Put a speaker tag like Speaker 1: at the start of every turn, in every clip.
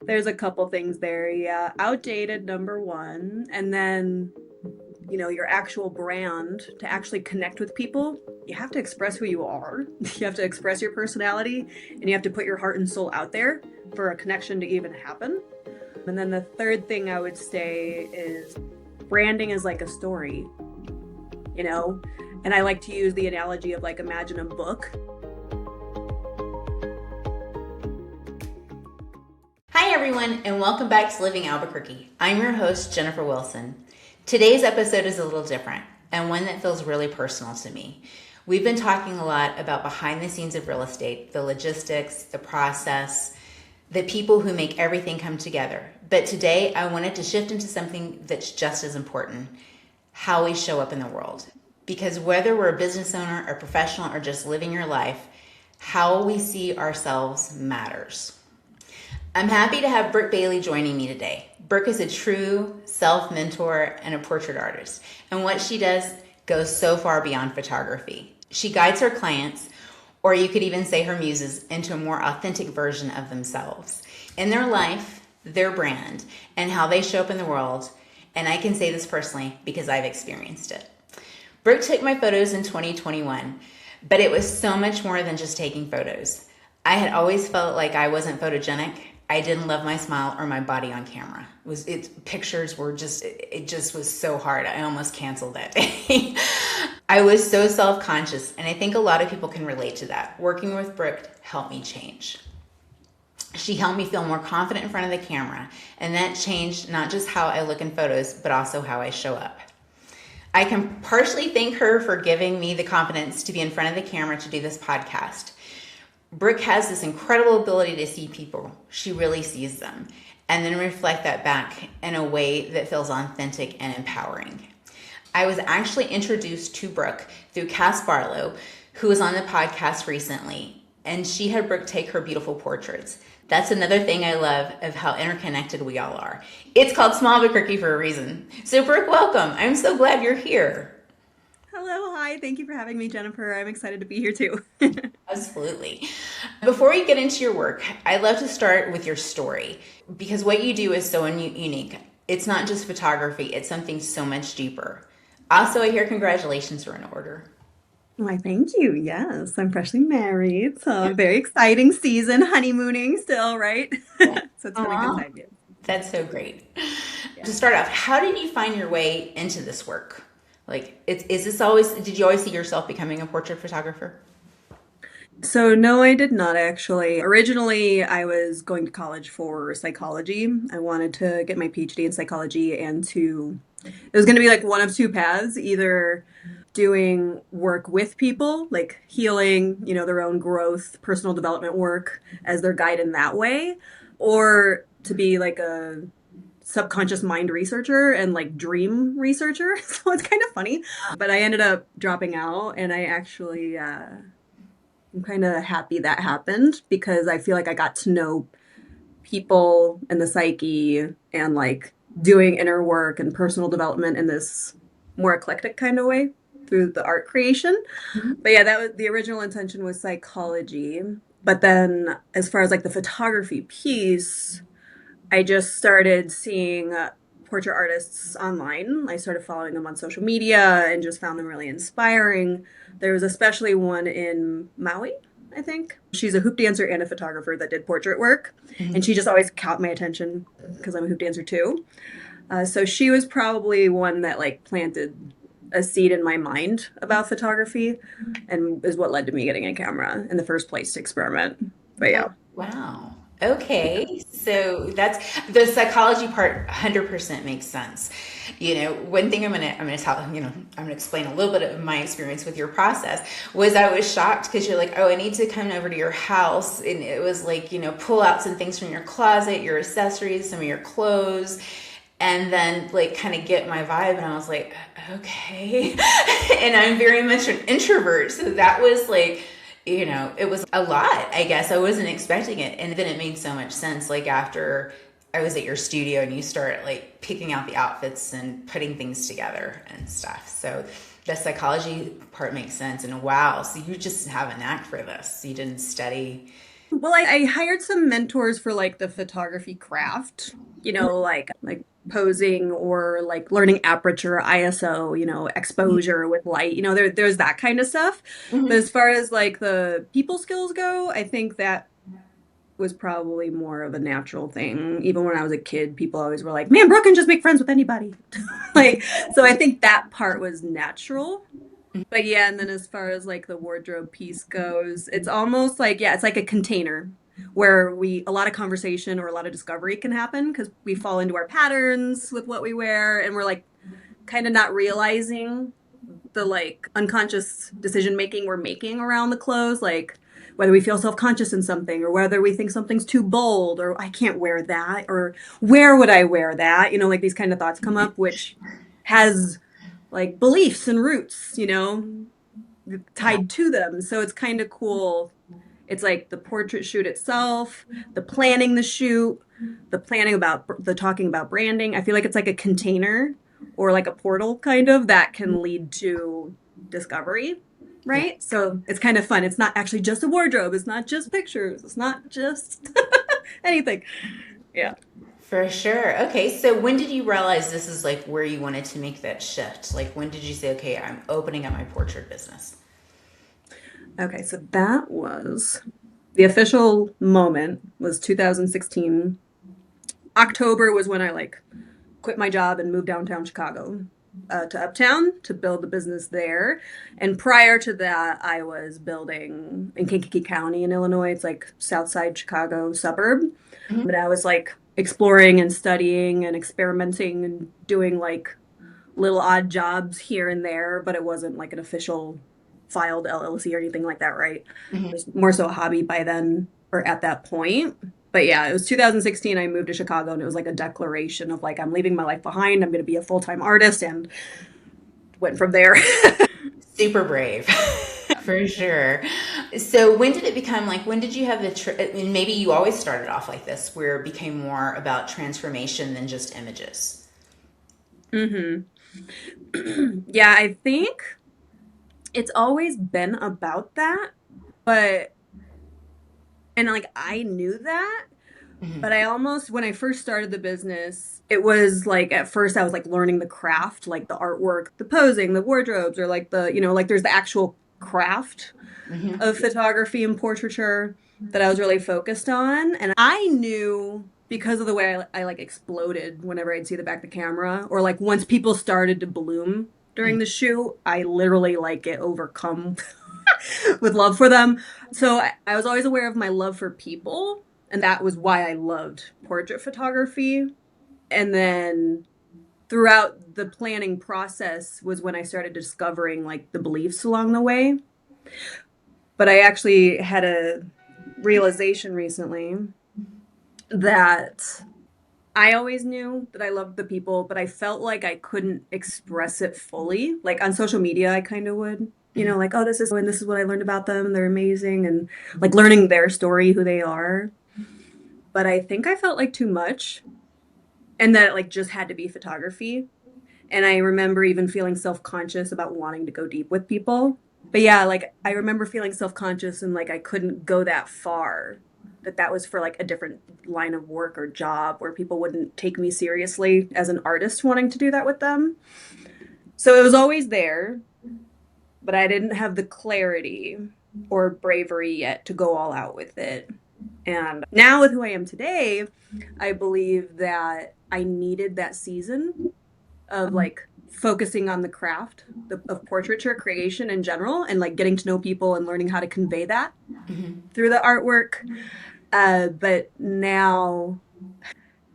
Speaker 1: There's a couple things there. Yeah. Outdated, number one. And then, your actual brand to actually connect with people, you have to express who you are. You have to express your personality and you have to put your heart and soul out there for a connection to even happen. And then the third thing I would say is branding is like a story, you know? And I like to use the analogy of like imagine a book.
Speaker 2: Hi everyone, and welcome back to Living Albuquerque. I'm your host, Jennifer Wilson. Today's episode is a little different and one that feels really personal to me. We've been talking a lot about behind the scenes of real estate, the logistics, the process, the people who make everything come together. But today I wanted to shift into something that's just as important, how we show up in the world. Because whether we're a business owner, a professional, or just living your life, how we see ourselves matters. I'm happy to have Brooke Bailey joining me today. Brooke is a true self-mentor and a portrait artist, and what she does goes so far beyond photography. She guides her clients, or you could even say her muses, into a more authentic version of themselves, in their life, their brand, and how they show up in the world. And I can say this personally because I've experienced it. Brooke took my photos in 2021, but it was so much more than just taking photos. I had always felt like I wasn't photogenic. I didn't love my smile or my body on camera. It just was so hard. I almost canceled that day. I was so self-conscious, and I think a lot of people can relate to that. Working with Brooke helped me change. She helped me feel more confident in front of the camera, and that changed not just how I look in photos, but also how I show up. I can partially thank her for giving me the confidence to be in front of the camera to do this podcast. Brooke has this incredible ability to see people. She really sees them and then reflect that back in a way that feels authentic and empowering. I was actually introduced to Brooke through Cass Barlow, who was on the podcast recently, and she had Brooke take her beautiful portraits. That's another thing I love of how interconnected we all are. It's called Small Albuquerque for a reason. So Brooke, welcome. I'm so glad you're here.
Speaker 1: Hello, hi. Thank you for having me, Jennifer. I'm excited to be here too.
Speaker 2: Absolutely. Before we get into your work, I'd love to start with your story because what you do is so unique. It's not just photography, it's something so much deeper. Also, I hear congratulations are in order.
Speaker 1: Why, thank you. Yes, I'm freshly married, so very exciting season, honeymooning still, right? So it's been a good
Speaker 2: Aw,
Speaker 1: time. Yeah.
Speaker 2: that's so great. To
Speaker 1: Yeah.
Speaker 2: start off, how did you find your way into this work? Did you always see yourself becoming a portrait photographer?
Speaker 1: So no, I did not actually. Originally, I was going to college for psychology. I wanted to get my PhD in psychology and it was going to be like one of two paths, either doing work with people, like healing, their own growth, personal development work as their guide in that way, or to be like a subconscious mind researcher and like dream researcher. So it's kind of funny. But I ended up dropping out and I actually I'm kind of happy that happened because I feel like I got to know people and the psyche and like doing inner work and personal development in this more eclectic kind of way through the art creation. But yeah, that was the original intention was psychology. But then as far as like the photography piece, I just started seeing portrait artists online. I started following them on social media and just found them really inspiring. There was especially one in Maui, I think. She's a hoop dancer and a photographer that did portrait work. And she just always caught my attention because I'm a hoop dancer too. So she was probably one that like planted a seed in my mind about photography and is what led to me getting a camera in the first place to experiment. But
Speaker 2: Oh,
Speaker 1: yeah.
Speaker 2: wow.
Speaker 1: Yeah.
Speaker 2: Okay. So that's the psychology part 100% makes sense. One thing I'm gonna tell, I'm gonna explain a little bit of my experience with your process was I was shocked because you're like, oh, I need to come over to your house. And it was like, pull out some things from your closet, your accessories, some of your clothes, and then like kind of get my vibe. And I was like, okay. And I'm very much an introvert. So that was like, it was a lot, I guess. I wasn't expecting it. And then it made so much sense. Like after I was at your studio and you start like picking out the outfits and putting things together and stuff. So the psychology part makes sense. And wow, so you just have a knack for this. You didn't study
Speaker 1: Well, I hired some mentors for like the photography craft, like posing or like learning aperture, ISO, exposure with light, there's that kind of stuff. But
Speaker 2: Mhm.
Speaker 1: as far as like the people skills go, I think that was probably more of a natural thing. Even when I was a kid, people always were like, man, Brooke can just make friends with anybody. Like, so I think that part was natural. But yeah, and then as far as like the wardrobe piece goes, it's almost like, yeah, it's like a container where a lot of conversation or a lot of discovery can happen because we fall into our patterns with what we wear and we're like kind of not realizing the like unconscious decision making we're making around the clothes, like whether we feel self-conscious in something or whether we think something's too bold or I can't wear that or where would I wear that, like these kind of thoughts come up, which has like beliefs and roots,
Speaker 2: Yeah.
Speaker 1: tied to them. So it's kind of cool. It's like the portrait shoot itself, the planning the shoot, the planning about the talking about branding. I feel like it's like a container or like a portal kind of that can lead to discovery,
Speaker 2: Yeah.
Speaker 1: right? So it's kind of fun. It's not actually just a wardrobe, it's not just pictures, it's not just anything. Yeah.
Speaker 2: For sure. Okay, so when did you realize this is like where you wanted to make that shift? Like when did you say, okay, I'm opening up my portrait business?
Speaker 1: Okay, so that was the official moment was 2016. October was when I like quit my job and moved downtown Chicago to Uptown to build the business there. And prior to that, I was building in Kankakee County in Illinois. It's like South Side Chicago suburb.
Speaker 2: Mhm.
Speaker 1: But I was like exploring and studying and experimenting and doing like little odd jobs here and there, but it wasn't like an official filed LLC or anything like that, right? It
Speaker 2: Mhm.
Speaker 1: was more so a hobby by then or at that point. But yeah, it was 2016. I moved to Chicago and it was like a declaration of like, I'm leaving my life behind. I'm going to be a full time artist and went from there.
Speaker 2: Super brave. For sure. So when did it become like, when did you have and maybe you always started off like this, where it became more about transformation than just images?
Speaker 1: Hmm. Yeah, I think it's always been about that. But, and like, I knew that. But
Speaker 2: Mhm.
Speaker 1: I almost, when I first started the business, it was like at first I was like learning the craft, like the artwork, the posing, the wardrobes, or like like there's the actual craft
Speaker 2: Mhm.
Speaker 1: of photography and portraiture that I was really focused on. And I knew because of the way I like exploded whenever I'd see the back of the camera, or like once people started to bloom during the shoot, I literally like get overcome with love for them. So I was always aware of my love for people, and that was why I loved portrait photography. And then throughout the planning process was when I started discovering like the beliefs along the way. But I actually had a realization recently that I always knew that I loved the people, but I felt like I couldn't express it fully. Like on social media, I kind of would, like, oh, this is what I learned about them. They're amazing. And like learning their story, who they are. But I think I felt like too much and that it like just had to be photography. And I remember even feeling self-conscious about wanting to go deep with people. But yeah, like I remember feeling self-conscious and like I couldn't go that far. That was for like a different line of work or job where people wouldn't take me seriously as an artist wanting to do that with them. So it was always there, but I didn't have the clarity or bravery yet to go all out with it. And now with who I am today, I believe that I needed that season of like focusing on the craft of portraiture creation in general and like getting to know people and learning how to convey that
Speaker 2: Mhm.
Speaker 1: through the artwork. But now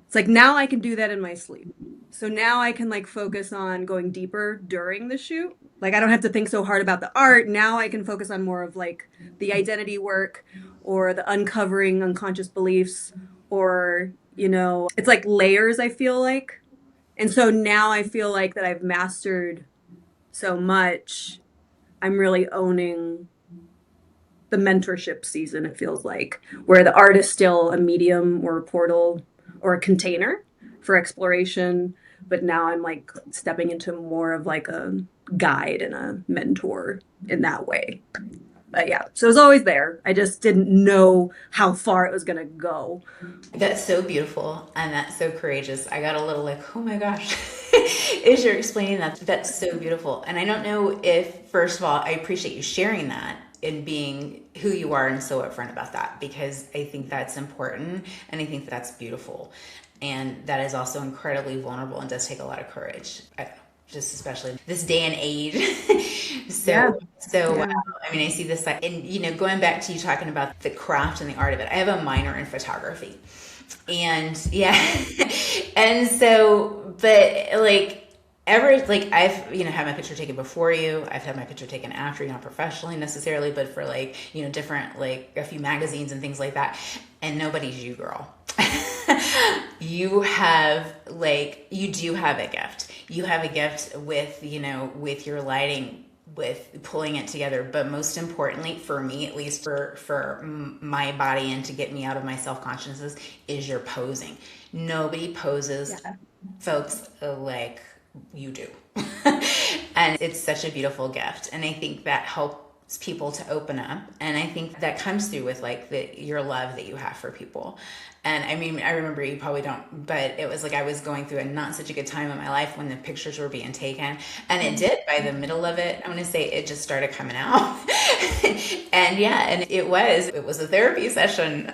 Speaker 1: it's like now I can do that in my sleep. So now I can like focus on going deeper during the shoot. Like I don't have to think so hard about the art. Now I can focus on more of like the identity work or the uncovering unconscious beliefs or, it's like layers I feel like. And so now I feel like that I've mastered so much. I'm really owning the mentorship season, it feels like, where the art is still a medium or a portal or a container for exploration. But now I'm like stepping into more of like a guide and a mentor in that way. But yeah, so it was always there. I just didn't know how far it was going to go.
Speaker 2: That's so beautiful and that's so courageous. I got a little like, oh my gosh, as you're explaining that, that's so beautiful. And I don't know if, first of all, I appreciate you sharing that and being who you are and so upfront about that, because I think that's important and I think that's beautiful. And that is also incredibly vulnerable and does take a lot of courage. I don't know, just especially this day and age.
Speaker 1: Yeah.
Speaker 2: Wow.
Speaker 1: Yeah.
Speaker 2: I mean, I see this, and going back to you talking about the craft and the art of it, I have a minor in photography. And yeah, and so, but like, I've had my picture taken before you. I've had my picture taken after you, not professionally necessarily, but for like different, like a few magazines and things like that. And nobody's you, girl. You do have a gift. You have a gift with with your lighting, with pulling it together, but most importantly for me, at least for my body and to get me out of my self-consciousness, is your posing. Nobody poses,
Speaker 1: Yeah.
Speaker 2: folks, like you do. And it's such a beautiful gift, and I think that helps people to open up, and I think that comes through with like your love that you have for people. And I mean, I remember, you probably don't, but it was like I was going through a not such a good time in my life when the pictures were being taken. And it did, by the middle of it, I want to say it just started coming out. And yeah, and it was a therapy session.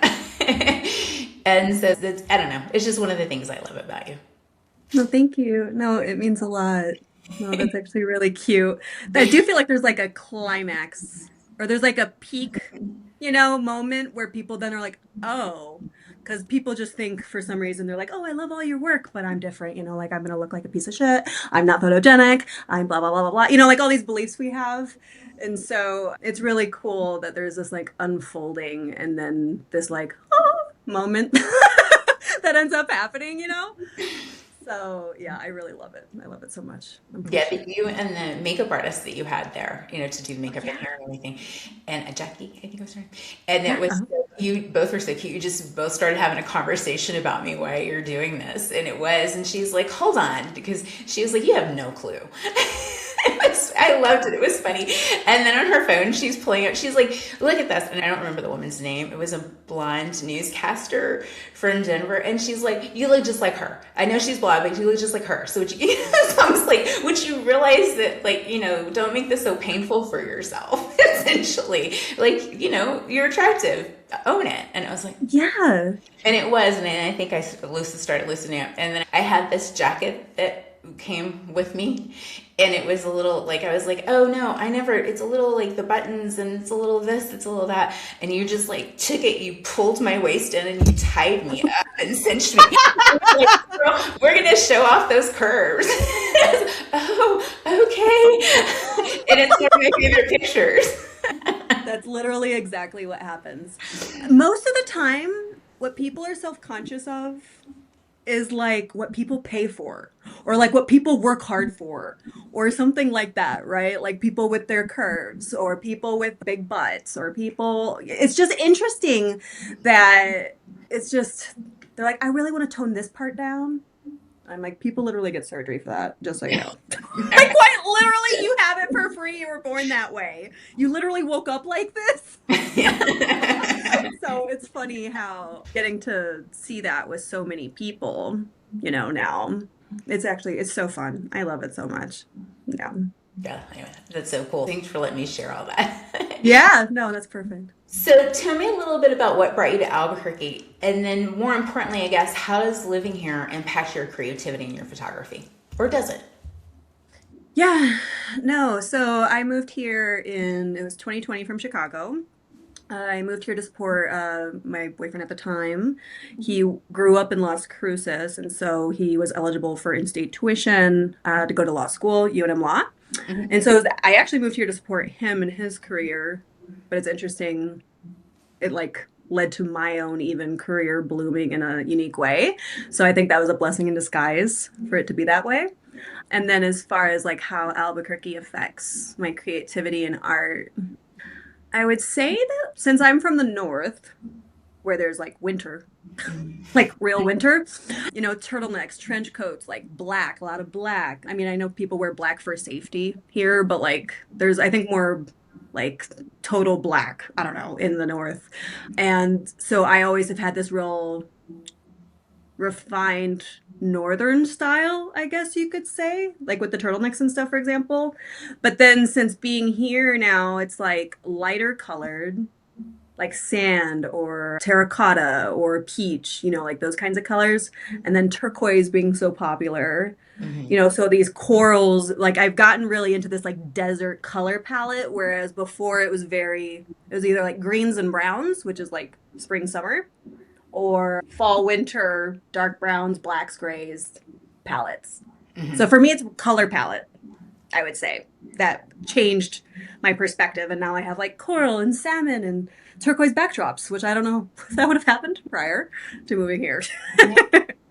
Speaker 2: And so I don't know. It's just one of the things I love about you.
Speaker 1: No, thank you. No, it means a lot. No, that's actually really cute. I do feel like there's like a climax or there's like a peak, moment where people then are like, oh, because people just think for some reason they're like, oh, I love all your work, but I'm different, like I'm gonna look like a piece of shit. I'm not photogenic. I'm blah, blah, blah, blah, blah. Like all these beliefs we have. And so it's really cool that there's this like unfolding and then this like, oh, moment that ends up happening. So yeah, I really love it. I love it so much. I'm
Speaker 2: Yeah,
Speaker 1: appreciative.
Speaker 2: but you and the makeup artist that you had there, to do the makeup and
Speaker 1: Yeah.
Speaker 2: hair and everything, and Jackie, I think it was her, and it
Speaker 1: Yeah.
Speaker 2: was, you both were so cute. You just both started having a conversation about me while you're doing this, and she's like, "Hold on," because she was like, "You have no clue." I loved it. It was funny. And then on her phone, she's pulling up. She's like, "Look at this." And I don't remember the woman's name. It was a blonde newscaster from Denver. And she's like, "You look just like her. I know she's blonde, but you look just like her." So would you, so I was like, would you realize that, like, don't make this so painful for yourself, essentially. Like, you're attractive. Own it. And I was like,
Speaker 1: Yeah.
Speaker 2: and it was. And then I think I started loosening up. And then I had this jacket that came with me, and it was a little like, I was like, oh no, it's a little like the buttons, and it's a little this, it's a little that, and you just like took it, you pulled my waist in and you tied me up and cinched me. Like, "Girl, we're gonna show off those curves." Oh, okay. And it's one of my favorite pictures.
Speaker 1: That's literally exactly what happens. Most of the time, what people are self-conscious of is like what people pay for or like what people work hard for or something like that, right? Like people with their curves or people with big butts or people. It's just interesting that it's just, they're like, I really want to tone this part down. I'm like, people literally get surgery for that, just so you know. Like, quite literally, you have it for free. You were born that way. You literally woke up like this. So it's funny how getting to see that with so many people, now. It's so fun. I love it so much. Yeah.
Speaker 2: Yeah, anyway, that's so cool. Thanks for letting me share all that.
Speaker 1: Yeah, no, that's perfect.
Speaker 2: So tell me a little bit about what brought you to Albuquerque, and then more importantly, I guess, how does living here impact your creativity and your photography? Or does it?
Speaker 1: Yeah, no. So I moved here it was 2020 from Chicago. I moved here to support my boyfriend at the time. He grew up in Las Cruces, and so he was eligible for in-state tuition to go to law school, UNM Law. And so I actually moved here to support him in his career. But it's interesting, it like led to my own even career blooming in a unique way. So I think that was a blessing in disguise for it to be that way. And then as far as like how Albuquerque affects my creativity and art, I would say that since I'm from the north, where there's like winter, like real winter, turtlenecks, trench coats, like black, a lot of black. I mean, I know people wear black for safety here, but like there's, I think, more like total black, I don't know, in the north. And so I always have had this real refined northern style, I guess you could say, like with the turtlenecks and stuff, for example. But then since being here now, it's like lighter colored, like sand or terracotta or peach, like those kinds of colors. And then turquoise being so popular,
Speaker 2: Hmm.
Speaker 1: so these corals, like I've gotten really into this like desert color palette, whereas before it was either like greens and browns, which is like spring, summer, or fall, winter, dark browns, blacks, grays palettes. So
Speaker 2: Hmm.
Speaker 1: for me, it's color palette, I would say. That changed my perspective. And now I have like coral and salmon and turquoise backdrops, which I don't know if that would have happened prior to moving here.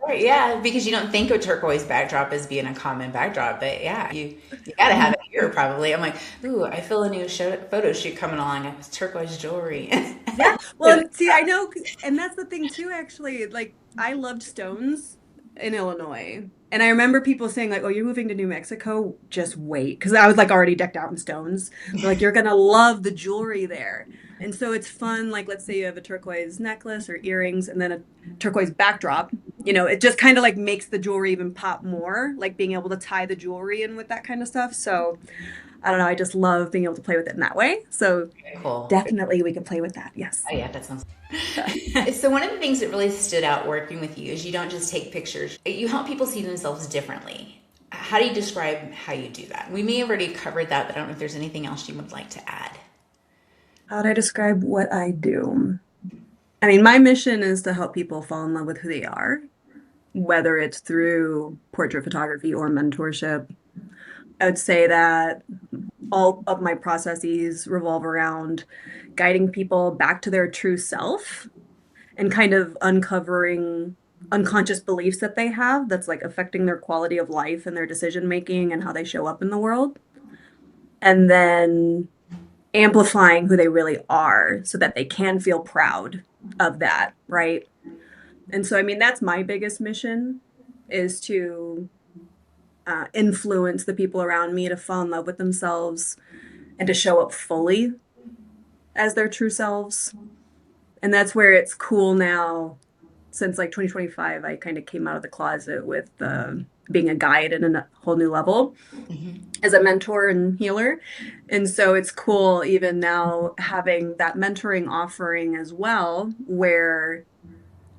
Speaker 2: Right, yeah, because you don't think of turquoise backdrop as being a common backdrop, but yeah, you got to have it here probably. I'm like, ooh, I feel a new photo shoot coming along with turquoise jewelry.
Speaker 1: Yeah. Well, and see, I know, and that's the thing too, actually. Like, I loved stones in Illinois. And I remember people saying, like, oh, you're moving to New Mexico? Just wait. Because I was like already decked out in stones. They're like, you're going to love the jewelry there. And so it's fun. Like, let's say you have a turquoise necklace or earrings and then a turquoise backdrop. It just kind of like makes the jewelry even pop more, like being able to tie the jewelry in with that kind of stuff. So I don't know. I just love being able to play with it in that way. So
Speaker 2: Cool.
Speaker 1: definitely we can play with that. Yes.
Speaker 2: Oh yeah, that sounds. So one of the things that really stood out working with you is you don't just take pictures. You help people see themselves differently. How do you describe how you do that? We may have already covered that, but I don't know if there's anything else you would like to add.
Speaker 1: How would I describe what I do? I mean, my mission is to help people fall in love with who they are, whether it's through portrait photography or mentorship. I would say that all of my processes revolve around guiding people back to their true self and kind of uncovering unconscious beliefs that they have that's like affecting their quality of life and their decision making and how they show up in the world. And then amplifying who they really are so that they can feel proud of that, right? And so, I mean, that's my biggest mission is to influence the people around me to fall in love with themselves and to show up fully as their true selves. And that's where it's cool now. Since like 2025, I kind of came out of the closet with being a guide at a whole new level as a mentor and healer. And so it's cool even now having that mentoring offering as well, where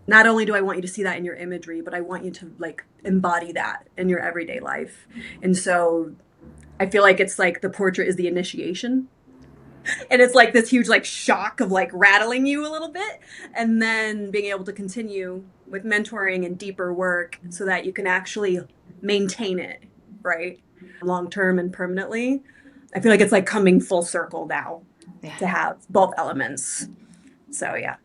Speaker 1: not only do I want you to see that in your imagery, but I want you to like embody that in your everyday life. And so I feel like it's like the portrait is the initiation. And it's like this huge like shock of like rattling you a little bit. And then being able to continue with mentoring and deeper work so that you can actually maintain it, right? Long term and permanently. I feel like it's like coming full circle now
Speaker 2: Yeah.
Speaker 1: to have both elements. So yeah.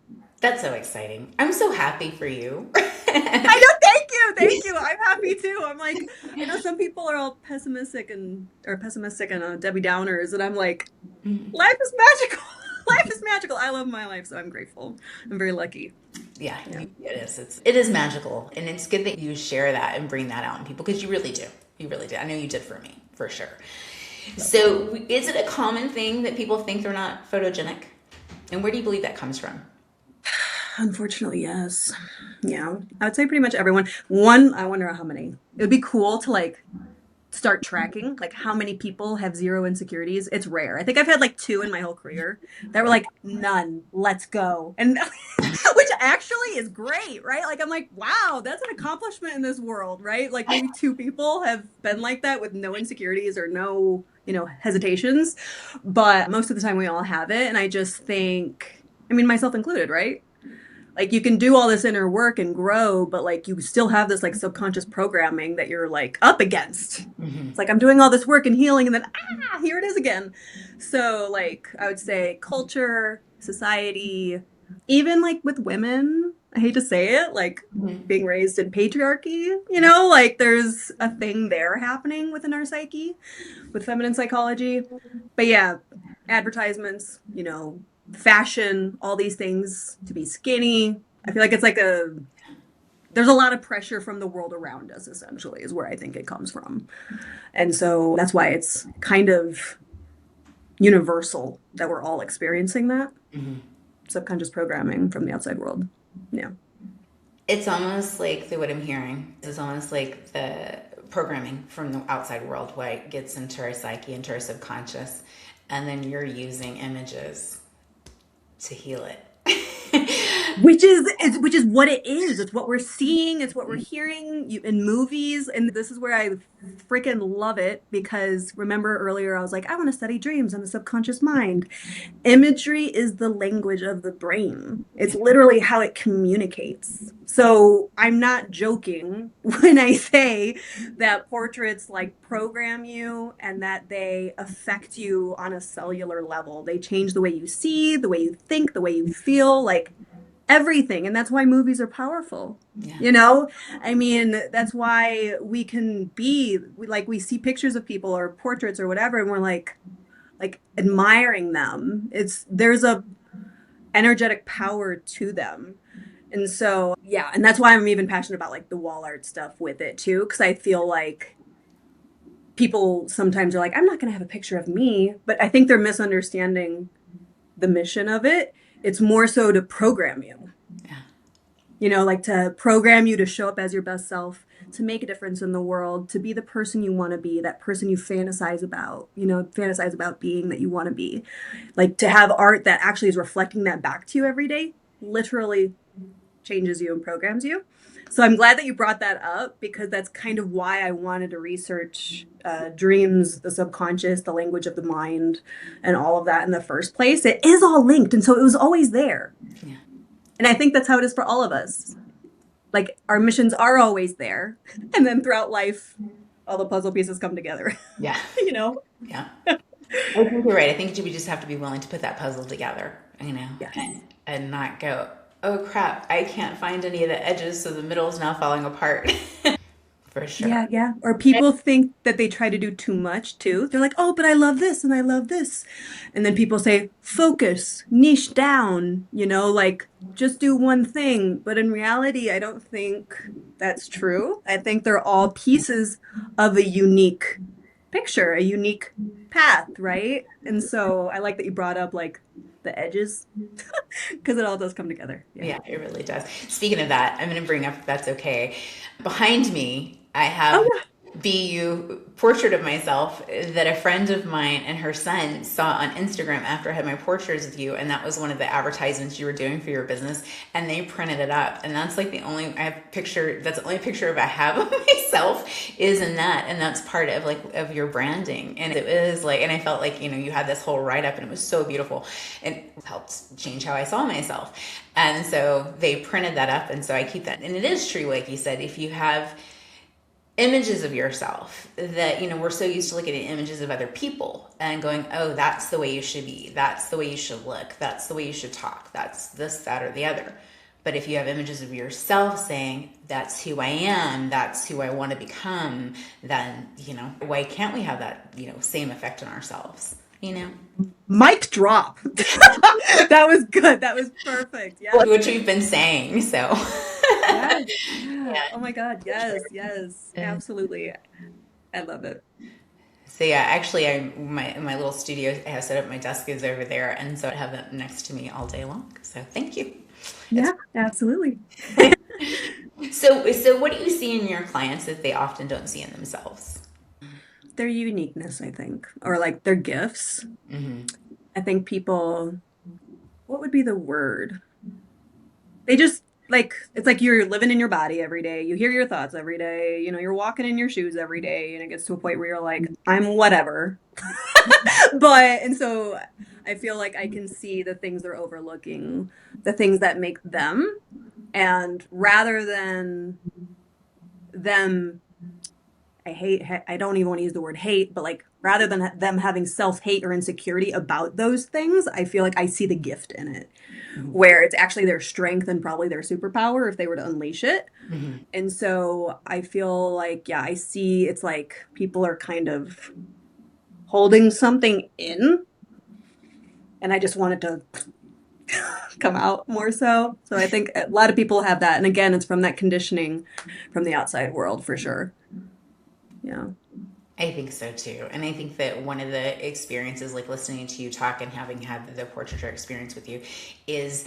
Speaker 2: That's so exciting. I'm so happy for you.
Speaker 1: I know. Thank you. Thank you. I'm happy too. I'm like, I know some people are all pessimistic and Debbie Downers, and I'm like, life is magical. Life is magical. I love my life, so I'm grateful. I'm very lucky.
Speaker 2: Yeah,
Speaker 1: Yeah.
Speaker 2: it is. It is magical, and it's good that you share that and bring that out in people because you really do. You really do. I know you did for me, for sure. So, is it a common thing that people think they're not photogenic? And where do you believe that comes from?
Speaker 1: Unfortunately, yes. Yeah. I would say pretty much everyone. One, I wonder how many. It would be cool to like start tracking like how many people have zero insecurities. It's rare. I think I've had like two in my whole career that were like none. Let's go. And which actually is great, right? Like I'm like, wow, that's an accomplishment in this world, right? Like maybe two people have been like that with no insecurities or no, hesitations, but most of the time we all have it and I just think, I mean myself included, right? Like you can do all this inner work and grow, but like you still have this like subconscious programming that you're like up against. It's like I'm doing all this work and healing and then here it is again. So like I would say culture, society, even like with women, I hate to say it, like being raised in patriarchy, like there's a thing there happening within our psyche with feminine psychology. But yeah, advertisements, fashion, all these things to be skinny. I feel like it's like there's a lot of pressure from the world around us, essentially, is where I think it comes from. And so that's why it's kind of universal that we're all experiencing that
Speaker 2: Hmm.
Speaker 1: subconscious programming from the outside world. Yeah.
Speaker 2: It's almost like what I'm hearing is almost like the programming from the outside world, where it gets into our psyche, into our subconscious, and then you're using images to heal it.
Speaker 1: Which is what it is. It's what we're seeing. It's what we're hearing in movies. And this is where I freaking love it because remember earlier I was like, I want to study dreams and the subconscious mind. Imagery is the language of the brain. It's literally how it communicates. So I'm not joking when I say that portraits like program you and that they affect you on a cellular level. They change the way you see, the way you think, the way you feel, like everything. And that's why movies are powerful.
Speaker 2: Yeah.
Speaker 1: You know, I mean, that's why we can be like, we see pictures of people or portraits or whatever, and we're like admiring them. There's a energetic power to them. And so, yeah, and that's why I'm even passionate about like the wall art stuff with it too, because I feel like people sometimes are like, I'm not going to have a picture of me, but I think they're misunderstanding the mission of it. It's more so to program you,
Speaker 2: Yeah.
Speaker 1: like to program you to show up as your best self, to make a difference in the world, to be the person you want to be, that person you fantasize about being that you want to be. Like to have art that actually is reflecting that back to you every day, literally changes you and programs you. So I'm glad that you brought that up because that's kind of why I wanted to research dreams, the subconscious, the language of the mind, and all of that in the first place. It is all linked. And so it was always there.
Speaker 2: Yeah.
Speaker 1: And I think that's how it is for all of us. Like our missions are always there. And then throughout life, all the puzzle pieces come together,
Speaker 2: Yeah.
Speaker 1: you know?
Speaker 2: Yeah. I think you're right. I think we just have to be willing to put that puzzle together,
Speaker 1: Yes.
Speaker 2: and not go, oh crap, I can't find any of the edges, so the middle is now falling apart. For sure.
Speaker 1: Yeah, yeah. Or people think that they try to do too much too. They're like, oh, but I love this and I love this. And then people say, focus, niche down, like just do one thing. But in reality, I don't think that's true. I think they're all pieces of a unique picture, a unique path, right? And so I like that you brought up like the edges because it all does come together. Yeah.
Speaker 2: Yeah, it really does. Speaking of that, I'm going to bring up, if that's okay. Behind me, I
Speaker 1: Oh,
Speaker 2: have
Speaker 1: yeah.
Speaker 2: BU portrait of myself that a friend of mine and her son saw on Instagram after I had my portraits with you, and that was one of the advertisements you were doing for your business, and they printed it up, and that's like the only I have picture. That's the only picture of I have of myself is in that, and that's part of of your branding, and it was like, and I felt like you had this whole write up, and it was so beautiful, and it helped change how I saw myself, and so they printed that up, and so I keep that, and it is true, like you said, if you have images of yourself that we're so used to looking at images of other people and going, oh, that's the way you should be, that's the way you should look, that's the way you should talk, that's this, that, or the other. But if you have images of yourself saying that's who I am, that's who I want to become, then why can't we have that same effect on ourselves?
Speaker 1: Mic drop. That was good. That was perfect. Yes.
Speaker 2: Which we've been saying, so.
Speaker 1: Yes. Yeah. Oh my God. Yes. Yes. Absolutely. I love it.
Speaker 2: So yeah, actually, my little studio I have set up. My desk is over there, and so I have that next to me all day long. So thank you. It's
Speaker 1: Yeah, absolutely.
Speaker 2: so. What do you see in your clients that they often don't see in themselves?
Speaker 1: Their uniqueness, I think, or like their gifts.
Speaker 2: Hmm.
Speaker 1: I think people, what would be the word? They just like, it's like you're living in your body every day. You hear your thoughts every day. You're walking in your shoes every day. And it gets to a point where you're like, I'm whatever. And so I feel like I can see the things they're overlooking, the things that make them. And rather than them, I don't even want to use the word hate, but like rather than them having self hate or insecurity about those things, I feel like I see the gift in it, where it's actually their strength and probably their superpower if they were to unleash it.
Speaker 2: Hmm.
Speaker 1: And so I feel like, yeah, I see it's like people are kind of holding something in, and I just want it to come out more so. So I think a lot of people have that. And again, it's from that conditioning from the outside world for sure. Yeah.
Speaker 2: I think so too. And I think that one of the experiences, like listening to you talk and having had the portraiture experience with you, is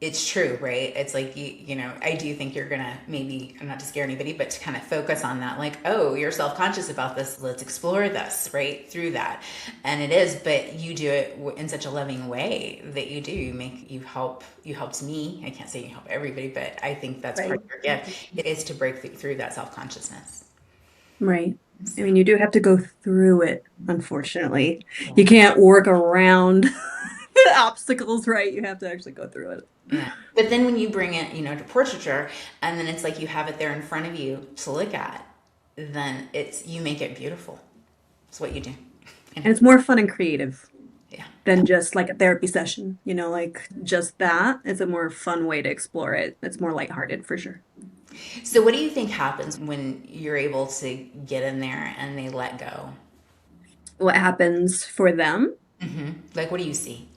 Speaker 2: it's true, right? It's like I do think you're gonna maybe, not to scare anybody, but to kind of focus on that, like, oh, you're self-conscious about this. Let's explore this, right? Through that. And it is, but you do it in such a loving way that you do. You helped me. I can't say you help everybody, but I think that's part
Speaker 1: Right.
Speaker 2: of your gift. It is to break through that self-consciousness.
Speaker 1: Right. I
Speaker 2: So,
Speaker 1: mean, you do have to go through it, unfortunately. You
Speaker 2: yeah.
Speaker 1: can't work around obstacles, right? You have to actually go through it.
Speaker 2: Yeah. But then when you bring it, to portraiture, and then it's like you have it there in front of you to look at, then you make it beautiful. It's what you do. Yeah.
Speaker 1: And it's more fun and creative
Speaker 2: Yeah.
Speaker 1: than just like a therapy session, like just that. It's a more fun way to explore it. It's more lighthearted for sure.
Speaker 2: So what do you think happens when you're able to get in there and they let go?
Speaker 1: What happens for them
Speaker 2: Like, what do you see?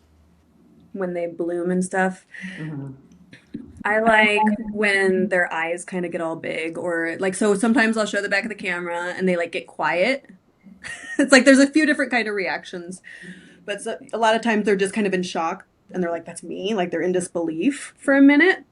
Speaker 1: when they bloom and stuff?
Speaker 2: Mm-hmm.
Speaker 1: I like when their eyes kind of get all big, or like, so sometimes I'll show the back of the camera and they like get quiet. It's like there's a few different kind of reactions, but a lot of times they're just kind of in shock and they're like, that's me. Like they're in disbelief for a minute.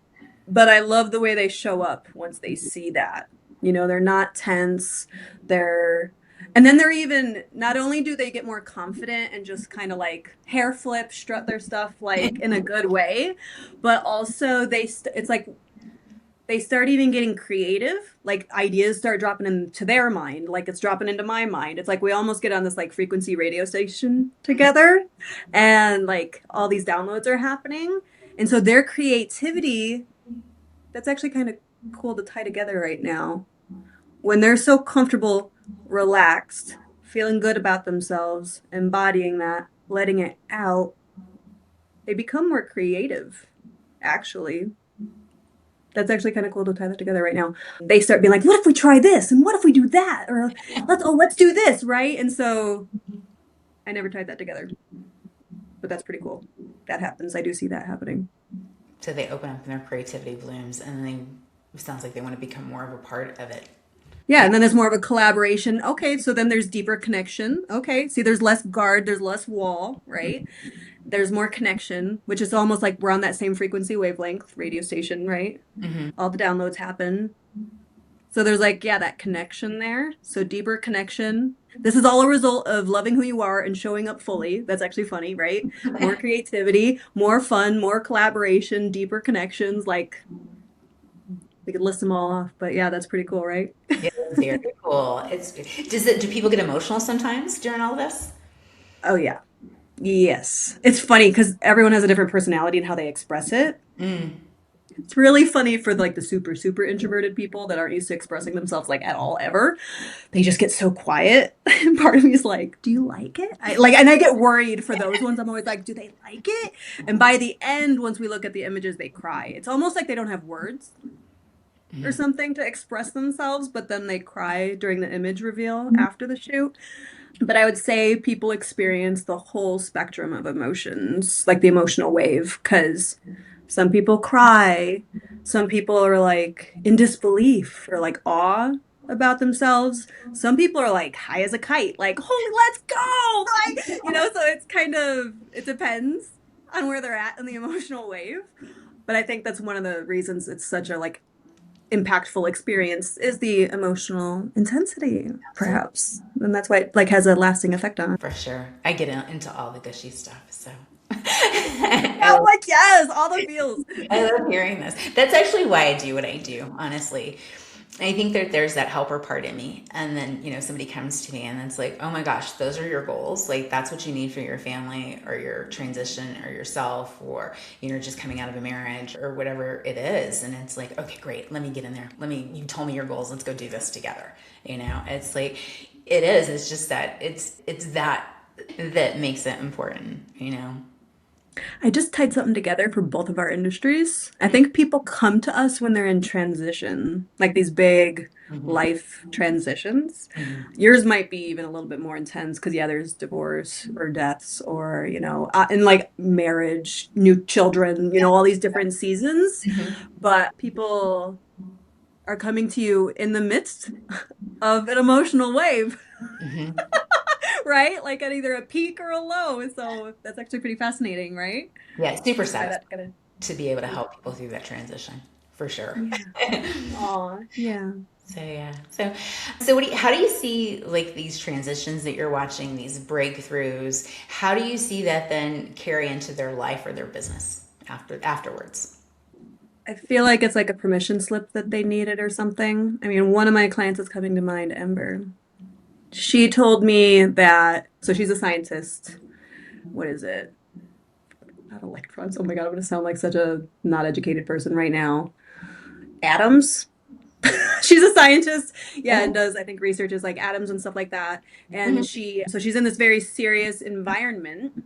Speaker 1: But I love the way they show up once they see that. They're not tense. They're, and then they're even, not only do they get more confident and just kind of like hair flip, strut their stuff like in a good way, but also it's like they start even getting creative. Like ideas start dropping into their mind, like it's dropping into my mind. It's like we almost get on this like frequency radio station together, and like all these downloads are happening. And so their creativity, that's actually kind of cool to tie together right now. When they're so comfortable, relaxed, feeling good about themselves, embodying that, letting it out, they become more creative, actually. That's actually kind of cool to tie that together right now. They start being like, what if we try this? And what if we do that? Or let's do this, right? And so I never tied that together. But that's pretty cool. That happens. I do see that happening.
Speaker 2: So they open up and their creativity blooms, and then it sounds like they want to become more of a part of it.
Speaker 1: Yeah, and then there's more of a collaboration. Okay, so then there's deeper connection. Okay, see, there's less guard, there's less wall, right? There's more connection, which is almost like we're on that same frequency wavelength radio station, right?
Speaker 2: Mm-hmm.
Speaker 1: All the downloads happen. So there's like, yeah, that connection there. So deeper connection. This is all a result of loving who you are and showing up fully. That's actually funny, right? More creativity, more fun, more collaboration, deeper connections. Like we could list them all off, but yeah, that's pretty cool, right?
Speaker 2: Yeah, very cool. Do people get emotional sometimes during all this?
Speaker 1: Oh yeah. Yes. It's funny because everyone has a different personality and how they express it.
Speaker 2: Mm.
Speaker 1: It's really funny for like the super, super introverted people that aren't used to expressing themselves like at all ever. They just get so quiet. And part of me is like, do you like it? And I get worried for those ones. I'm always like, do they like it? And by the end, once we look at the images, they cry. It's almost like they don't have words or something to express themselves, but then they cry during the image reveal after the shoot. But I would say people experience the whole spectrum of emotions, like the emotional wave, because some people cry, some people are like in disbelief or like awe about themselves. Some people are like high as a kite, like, holy, let's go! So it's kind of, it depends on where they're at in the emotional wave. But I think that's one of the reasons it's such a like impactful experience is the emotional intensity,
Speaker 2: Absolutely.
Speaker 1: perhaps. And that's why it like has a lasting effect on it.
Speaker 2: For sure. I get into all the gushy stuff, so
Speaker 1: I'm like, yes, all the feels.
Speaker 2: I love hearing this. That's actually why I do what I do, honestly. I think that there's that helper part in me. And then, somebody comes to me and it's like, oh my gosh, those are your goals. Like, that's what you need for your family or your transition or yourself or, just coming out of a marriage or whatever it is. And it's like, okay, great. Let me get in there. You told me your goals. Let's go do this together. It's like, it is. It's just that it's that makes it important.
Speaker 1: I just tied something together for both of our industries. I think people come to us when they're in transition, like these big
Speaker 2: Mm-hmm.
Speaker 1: life transitions.
Speaker 2: Mm-hmm.
Speaker 1: Yours might be even a little bit more intense because, yeah, there's divorce or deaths or, and like marriage, new children, all these different seasons.
Speaker 2: Mm-hmm.
Speaker 1: But people are coming to you in the midst of an emotional wave.
Speaker 2: Hmm.
Speaker 1: right? Like at either a peak or a low. So that's actually pretty fascinating, right?
Speaker 2: Yeah, super
Speaker 1: Why
Speaker 2: satisfying
Speaker 1: that's gonna.
Speaker 2: to be able to help people through that transition, for sure.
Speaker 1: Yeah. Aw, yeah.
Speaker 2: So yeah. So what do you, how do you see like these transitions that you're watching, these breakthroughs? How do you see that then carry into their life or their business afterwards?
Speaker 1: I feel like it's like a permission slip that they needed or something. I mean, one of my clients is coming to mind, Ember. She told me that, so she's a scientist. What is it? Not electrons. Oh my God, I'm going to sound like such a not educated person right now. Atoms. She's a scientist, yeah, and
Speaker 2: Okay.
Speaker 1: does I think researches like atoms and stuff like that. And
Speaker 2: Hmm.
Speaker 1: she's in this very serious environment,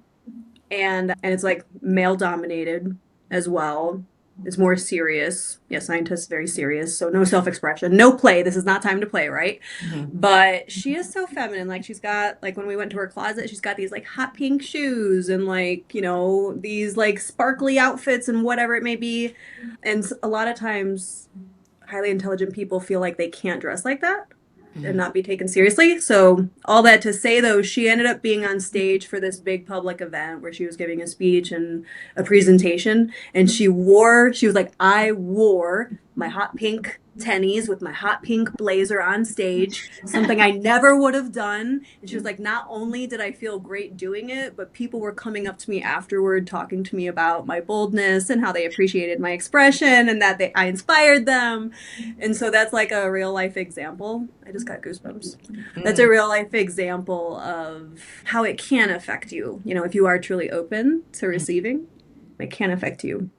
Speaker 1: and it's like male dominated as well. It's more serious. Yeah, scientists very serious. So no self-expression, no play. This is not time to play, right?
Speaker 2: Hmm.
Speaker 1: But she is so feminine. Like she's got like when we went to her closet, she's got these like hot pink shoes and like, these like sparkly outfits and whatever it may be. And a lot of times highly intelligent people feel like they can't dress like that and not be taken seriously. So, all that to say, though, she ended up being on stage for this big public event where she was giving a speech and a presentation. And she was like, I wore my hot pink tennies with my hot pink blazer on stage, something I never would have done. And she was like, not only did I feel great doing it, but people were coming up to me afterward, talking to me about my boldness and how they appreciated my expression and that I inspired them. And so that's like a real life example. I just got goosebumps. That's a
Speaker 2: Mm.
Speaker 1: real life example of how it can affect you. If you are truly open to receiving, it can affect you.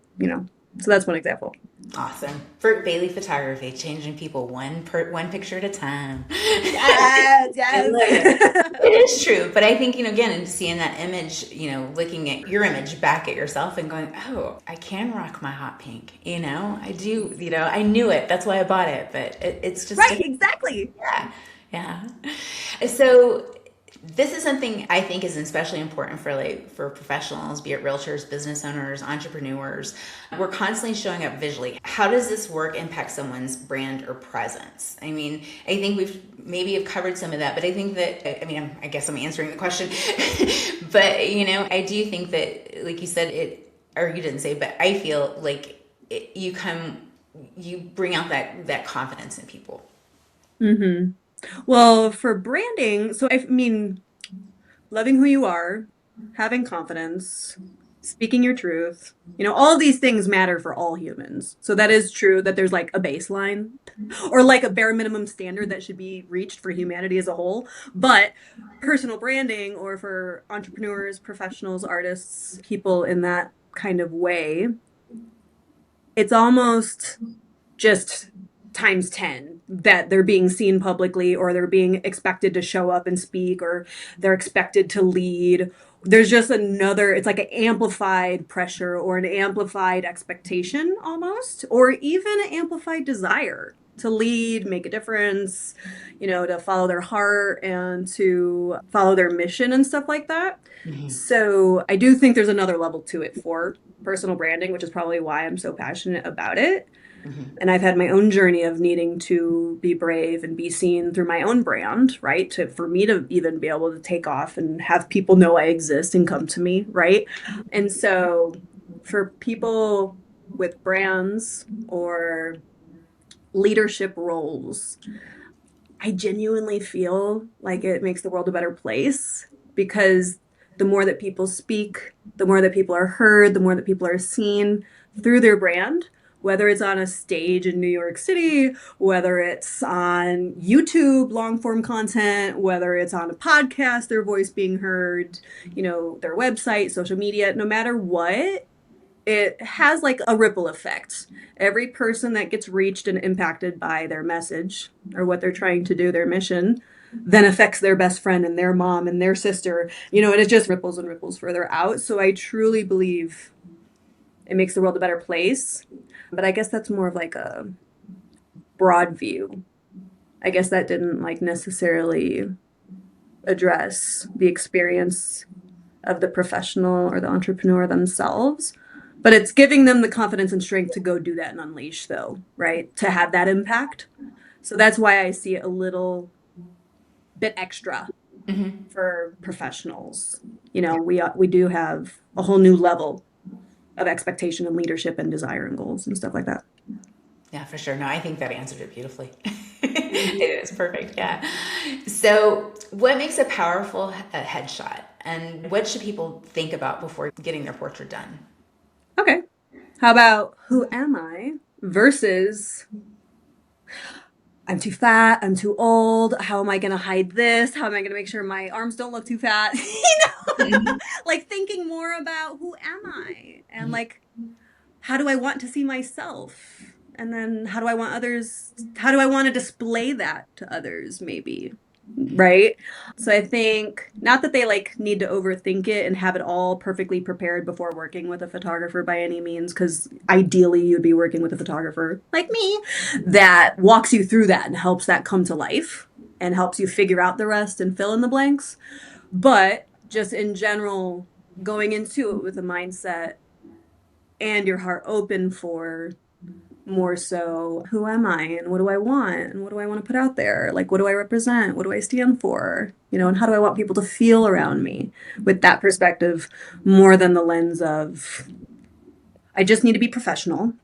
Speaker 1: So that's one example.
Speaker 2: Awesome. Brooke Bailey photography, changing people one picture at a time.
Speaker 1: Yes,
Speaker 2: I
Speaker 1: yes.
Speaker 2: love it. It is true, but I think, again, and seeing that image, looking at your image back at yourself and going, oh, I can rock my hot pink. I do, I knew it. That's why I bought it, but it's just
Speaker 1: Right,
Speaker 2: different.
Speaker 1: exactly.
Speaker 2: Yeah. Yeah. So this is something I think is especially important for professionals, be it realtors, business owners, entrepreneurs. We're constantly showing up visually. How does this work impact someone's brand or presence? I mean, I think we've maybe have covered some of that, but I think that, I mean, I guess I'm answering the question, but I do think that, like you said, or you didn't say, but I feel like you bring out that confidence in people.
Speaker 1: Hmm. Well, for branding, so I mean, loving who you are, having confidence, speaking your truth, all these things matter for all humans. So that is true that there's like a baseline or like a bare minimum standard that should be reached for humanity as a whole. But personal branding or for entrepreneurs, professionals, artists, people in that kind of way, it's almost just times 10 that they're being seen publicly or they're being expected to show up and speak or they're expected to lead. There's just it's like an amplified pressure or an amplified expectation almost, or even an amplified desire to lead, make a difference, to follow their heart and to follow their mission and stuff like that.
Speaker 2: Mm-hmm.
Speaker 1: So I do think there's another level to it for personal branding, which is probably why I'm so passionate about it.
Speaker 2: Mm-hmm.
Speaker 1: And I've had my own journey of needing to be brave and be seen through my own brand, right? For me to even be able to take off and have people know I exist and come to me, right? And so for people with brands or leadership roles, I genuinely feel like it makes the world a better place because the more that people speak, the more that people are heard, the more that people are seen through their brand, whether it's on a stage in New York City, whether it's on YouTube, long form content, whether it's on a podcast, their voice being heard, their website, social media, no matter what, it has like a ripple effect. Every person that gets reached and impacted by their message or what they're trying to do, their mission, then affects their best friend and their mom and their sister, and it just ripples and ripples further out. So I truly believe it makes the world a better place. But I guess that's more of like a broad view. I guess that didn't like necessarily address the experience of the professional or the entrepreneur themselves. But it's giving them the confidence and strength to go do that and unleash, though, right? To have that impact. So that's why I see it a little bit extra
Speaker 2: Hmm.
Speaker 1: for professionals. We do have a whole new level of expectation and leadership and desire and goals and stuff like that.
Speaker 2: Yeah, for sure. No, I think that answered it beautifully. It is perfect. Yeah. So, what makes a powerful headshot, and what should people think about before getting their portrait done?
Speaker 1: Okay. How about who am I versus I'm too fat, I'm too old, how am I going to hide this? How am I going to make sure my arms don't look too fat?
Speaker 2: Mhm.
Speaker 1: Like thinking more about who am I and
Speaker 2: Mhm.
Speaker 1: like how do I want to see myself? And then how do I want to display that to others, maybe? Right? So I think not that they like need to overthink it and have it all perfectly prepared before working with a photographer by any means, because ideally you'd be working with a photographer like me that walks you through that and helps that come to life and helps you figure out the rest and fill in the blanks. But just in general, going into it with a mindset and your heart open for more so who am I and what do I want and what do I want to put out there? Like, what do I represent? What do I stand for? And how do I want people to feel around me with that perspective more than the lens of I just need to be professional.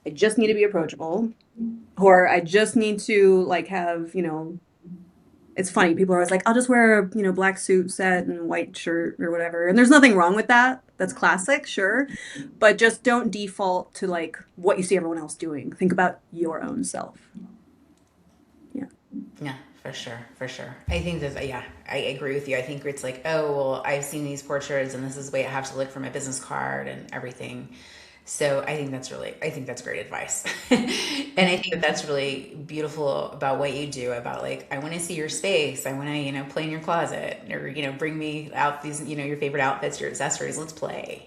Speaker 1: I just need to be approachable, or I just need to like have, it's funny. People are always like, I'll just wear a, black suit set and white shirt or whatever. And there's nothing wrong with that. That's classic, sure. But just don't default to like what you see everyone else doing. Think about your own self. Yeah.
Speaker 2: Yeah, for sure, for sure. I think that, yeah, I agree with you. I think it's like, oh, well, I've seen these portraits and this is the way I have to look for my business card and everything. So I think that's great advice. And I think that that's really beautiful about what you do about like, I want to see your space. I want to, play in your closet or, bring me out these, your favorite outfits, your accessories. Let's play.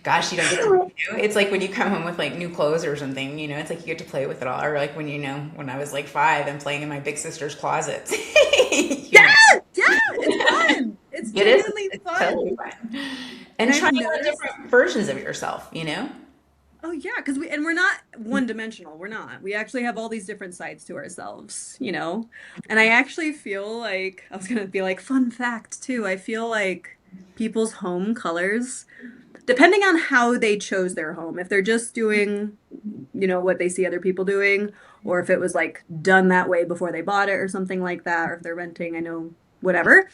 Speaker 2: Gosh, you don't get to, it's like when you come home with like new clothes or something, it's like you get to play with it all. Or like when I was like 5 and playing in my big sister's closet, you know,
Speaker 1: Yeah, yeah, it's fun. It's
Speaker 2: it is,
Speaker 1: genuinely
Speaker 2: it's totally
Speaker 1: fun.
Speaker 2: fun.
Speaker 1: And
Speaker 2: And
Speaker 1: I've
Speaker 2: trying on
Speaker 1: noticed,
Speaker 2: different versions of yourself.
Speaker 1: oh yeah, because we're not one dimensional. We're not. We actually have all these different sides to ourselves. And I actually feel like I was gonna be like, fun fact too. I feel like people's home colors, depending on how they chose their home, if they're just doing, what they see other people doing, or if it was like done that way before they bought it or something like that, or if they're renting, I know, whatever.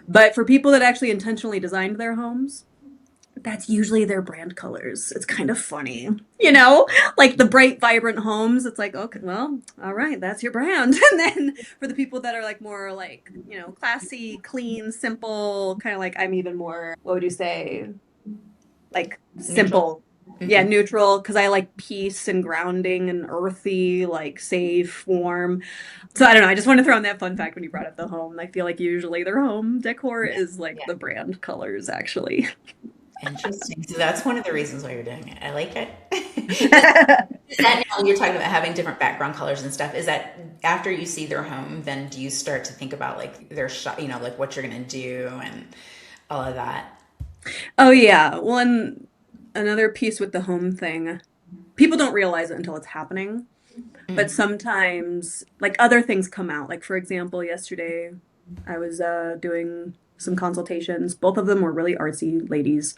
Speaker 1: But for people that actually intentionally designed their homes, that's usually their brand colors. It's kind of funny, like the bright, vibrant homes. It's like, okay, well, all right, that's your brand. And then for the people that are like more like, classy, clean, simple, kind of like I'm even more, what would you say? Like
Speaker 2: Neutral.
Speaker 1: simple. Yeah,
Speaker 2: Hmm.
Speaker 1: neutral, because I like peace and grounding and earthy, like safe, warm. So I don't know. I just want to throw in that fun fact when you brought up the home. I feel like usually their home decor
Speaker 2: Yeah.
Speaker 1: is like
Speaker 2: Yeah.
Speaker 1: the brand colors, actually.
Speaker 2: Interesting. So that's one of the reasons why you're doing it. I like it. Does, is that now you're talking about having different background colors and stuff? Is that after you see their home, then do you start to think about like their shot, like what you're going to do and all of that?
Speaker 1: Oh yeah. Well, and another piece with the home thing, people don't realize it until it's happening. But
Speaker 2: Mm.
Speaker 1: sometimes like other things come out. Like for example, yesterday I was doing some consultations. Both of them were really artsy ladies.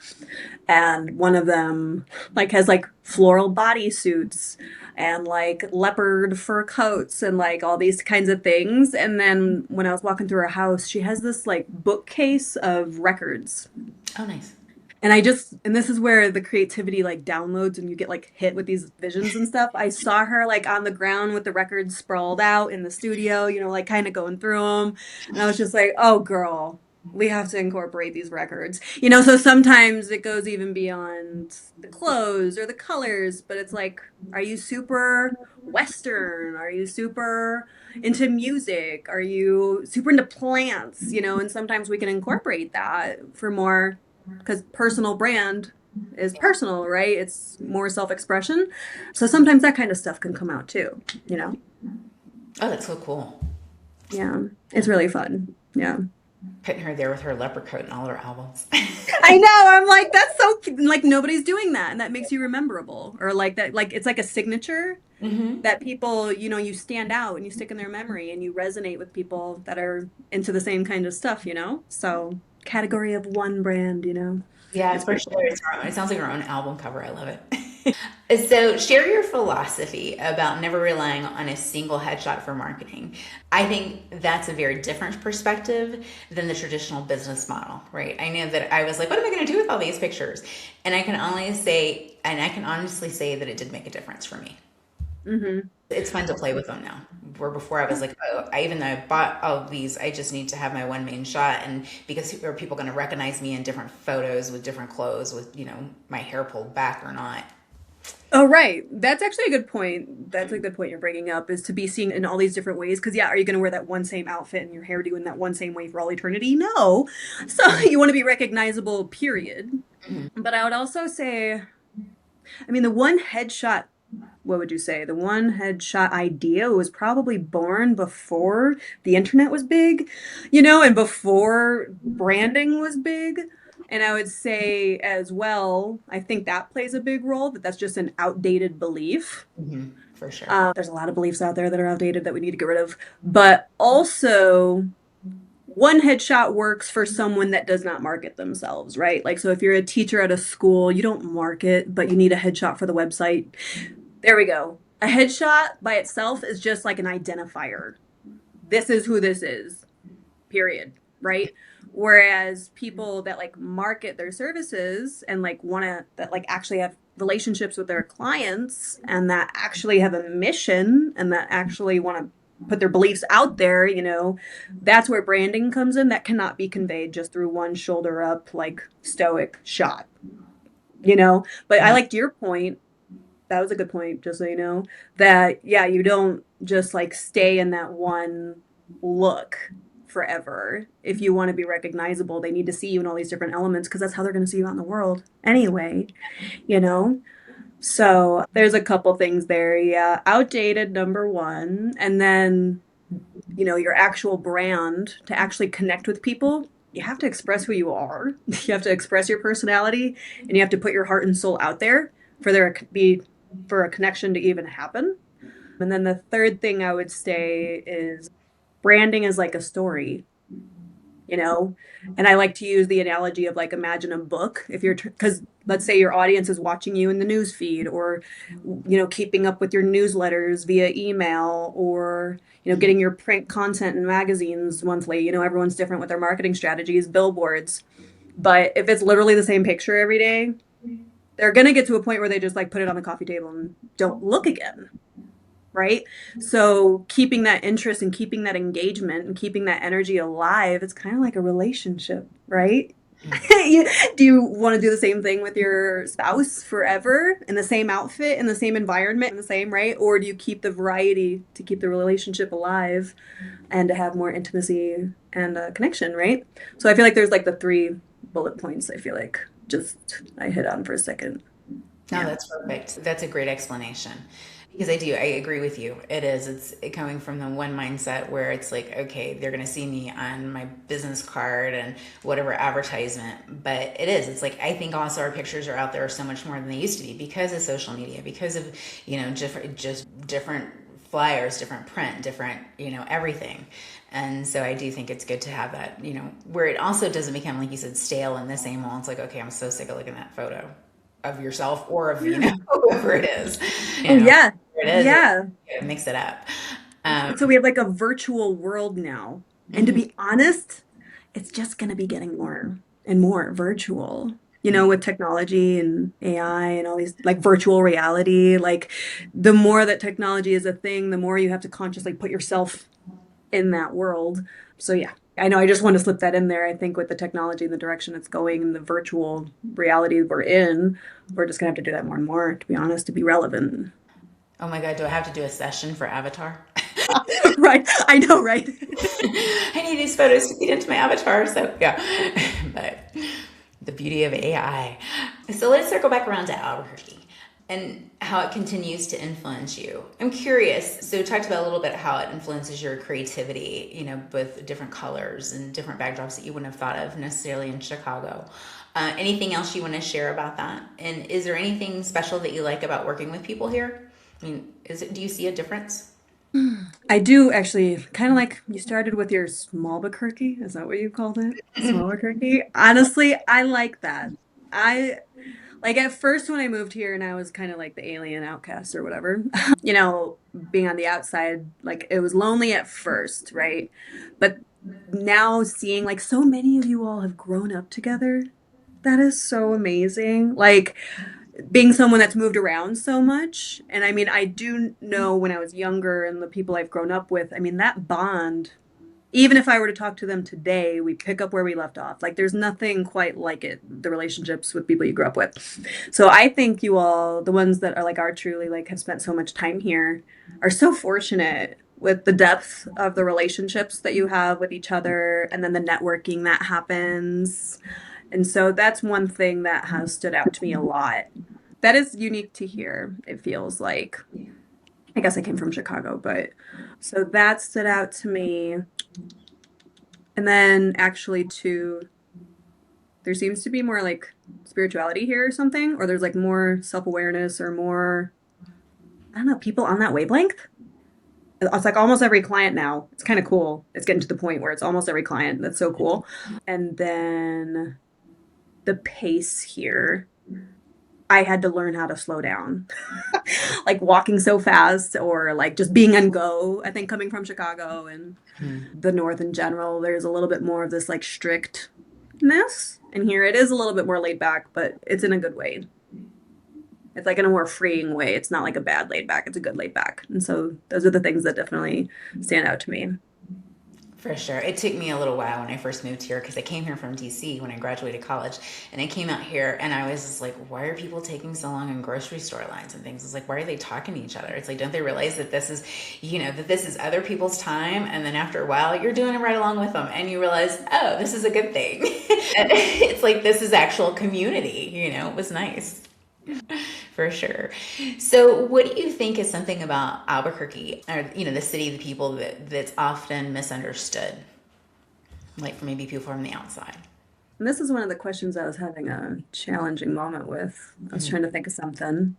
Speaker 1: And one of them like has like floral bodysuits and like leopard fur coats and like all these kinds of things. And then when I was walking through her house, she has this like bookcase of records.
Speaker 2: Oh, nice.
Speaker 1: And this is where the creativity like downloads and you get like hit with these visions and stuff. I saw her like on the ground with the records sprawled out in the studio, like kind of going through them. And I was just like, oh, girl, we have to incorporate these records. So sometimes it goes even beyond the clothes or the colors, but it's like, are you super Western? Are you super into music? Are you super into plants? And sometimes we can incorporate that for more because personal brand is personal, right? It's more self-expression. So sometimes that kind of stuff can come out too.
Speaker 2: Oh, that's so cool.
Speaker 1: Yeah. It's really fun. Yeah.
Speaker 2: Putting her there with her leopard coat and all her albums.
Speaker 1: I know. I'm like, that's so like nobody's doing that. And that makes you rememberable. Or like that, like it's like a signature. that people, you stand out and you stick in their memory and you resonate with people that are into the same kind of stuff. So category of one brand.
Speaker 2: Yeah,
Speaker 1: It's
Speaker 2: for
Speaker 1: pretty
Speaker 2: sure.
Speaker 1: cool.
Speaker 2: It sounds like our own album cover. I love it. So, share your philosophy about never relying on a single headshot for marketing. I think that's a very different perspective than the traditional business model, right? I know that I was like, what am I going to do with all these pictures? And I can honestly say that it did make a difference for me.
Speaker 1: Hmm.
Speaker 2: It's fun to play with them now. Where before I was like, oh, even though I bought all of these, I just need to have my one main shot. And because are people going to recognize me in different photos with different clothes, with my hair pulled back or not?
Speaker 1: Oh, right. That's actually a good point. That's a good point you're bringing up is to be seen in all these different ways. Because, yeah, are you going to wear that one same outfit and your hairdo in that one same way for all eternity? No. So you want to be recognizable, period. But I would also say, I mean, the one headshot, what would you say? The one headshot idea was probably born before the internet was big, and before branding was big. And I would say as well, I think that plays a big role, that that's just an outdated belief.
Speaker 2: For sure.
Speaker 1: There's a lot of beliefs out there that are outdated that we need to get rid of. But also, one headshot works for someone that does not market themselves, right? Like, so if you're a teacher at a school, you don't market, but you need a headshot for the website. There we go. A headshot by itself is just like an identifier. This is who this is, period. Right? Whereas people that like market their services and like want to, that like actually have relationships with their clients and that actually have a mission and that actually want to put their beliefs out there, that's where branding comes in. That cannot be conveyed just through one shoulder up, like stoic shot. But I liked your point. That was a good point, just so you know, that yeah, you don't just like stay in that one look forever. If you want to be recognizable, they need to see you in all these different elements because that's how they're going to see you out in the world anyway, you know? So there's a couple things there. Yeah, outdated, number one. And then, your actual brand to actually connect with people. You have to express who you are. You have to express your personality and you have to put your heart and soul out there for there to be for a connection to even happen. And then the third thing I would say is branding is like a story, you know? And I like to use the analogy of like imagine a book. If you're, because let's say your audience is watching you in the news feed or, keeping up with your newsletters via email or, getting your print content in magazines monthly. Everyone's different with their marketing strategies, billboards. But if it's literally the same picture every day, they're going to get to a point where they just like put it on the coffee table and don't look again. Right. So keeping that interest and keeping that engagement and keeping that energy alive, it's kind of like a relationship, right? Do you want to do the same thing with your spouse forever in the same outfit, in the same environment, in the same, right? Or do you keep the variety to keep the relationship alive and to have more intimacy and connection, right? So I feel like there's like the three bullet points I feel like just I hit on for a second.
Speaker 2: No,
Speaker 1: Yeah.
Speaker 2: that's perfect. That's a great explanation. Because I agree with you. It is. It's coming from the one mindset where it's like, okay, they're going to see me on my business card and whatever advertisement. But it is. It's like, I think also our pictures are out there so much more than they used to be because of social media, because of, different flyers, different print, different, everything. And so I do think it's good to have that, where it also doesn't become, like you said, stale and the same old. It's like, okay, I'm so sick of looking at that photo of yourself or of,
Speaker 1: Yeah.
Speaker 2: whoever it is,
Speaker 1: Oh, yeah.
Speaker 2: it is,
Speaker 1: Yeah.
Speaker 2: mix it up.
Speaker 1: So we have like a virtual world now. And to be honest, it's just going to be getting more and more virtual, with technology and AI and all these like virtual reality. Like the more that technology is a thing, the more you have to consciously put yourself in that world. So yeah, I know I just want to slip that in there. I think with the technology and the direction it's going and the virtual reality we're in, we're just gonna have to do that more and more, to be honest, to be relevant.
Speaker 2: Oh my God, do I have to do a session for Avatar?
Speaker 1: Right. I know, right?
Speaker 2: I need these photos to feed into my avatar. So yeah, but the beauty of AI. So let's circle back around to Albuquerque and how it continues to influence you. I'm curious. So talked about a little bit how it influences your creativity, with different colors and different backdrops that you wouldn't have thought of necessarily in Chicago. Anything else you want to share about that? And is there anything special that you like about working with people here? I mean, Do you see a difference?
Speaker 1: I do actually kind of like you started with your small Albuquerque. Is that what you called it? Small Albuquerque. Honestly, I like that. I like at first when I moved here and I was kind of like the alien outcast or whatever. Being on the outside, like it was lonely at first, right? But now seeing like so many of you all have grown up together, that is so amazing. Like being someone that's moved around so much. And I mean, I do know when I was younger and the people I've grown up with, I mean, that bond, even if I were to talk to them today, we pick up where we left off. Like, there's nothing quite like it, the relationships with people you grew up with. So I think you all, the ones that are like, are truly like, have spent so much time here, are so fortunate with the depth of the relationships that you have with each other and then the networking that happens. And so that's one thing that has stood out to me a lot. That is unique to here, it feels like. I guess I came from Chicago, but so that stood out to me. And then actually too, there seems to be more like spirituality here or something, or there's like more self-awareness or more, I don't know, people on that wavelength. It's like almost every client now. It's kind of cool. It's getting to the point where it's almost every client. That's so cool. And then the pace here, I had to learn how to slow down. Like walking so fast or like just being on go. I think coming from Chicago and the North in general, there's a little bit more of this like strictness. And here it is a little bit more laid back, but it's in a good way. It's like in a more freeing way. It's not like a bad laid back, it's a good laid back. And so those are the things that definitely stand out to me.
Speaker 2: For sure. It took me a little while when I first moved here because I came here from DC when I graduated college. And I came out here and I was just like, why are people taking so long in grocery store lines and things? It's like, why are they talking to each other? It's like, don't they realize that this is, that this is other people's time? And then after a while, you're doing it right along with them. And you realize, oh, this is a good thing. It's like, this is actual community. It was nice. For sure. So, what do you think is something about Albuquerque, or the city, the people that's often misunderstood, like for maybe people from the outside?
Speaker 1: And this is one of the questions I was having a challenging moment with. I was trying to think of something.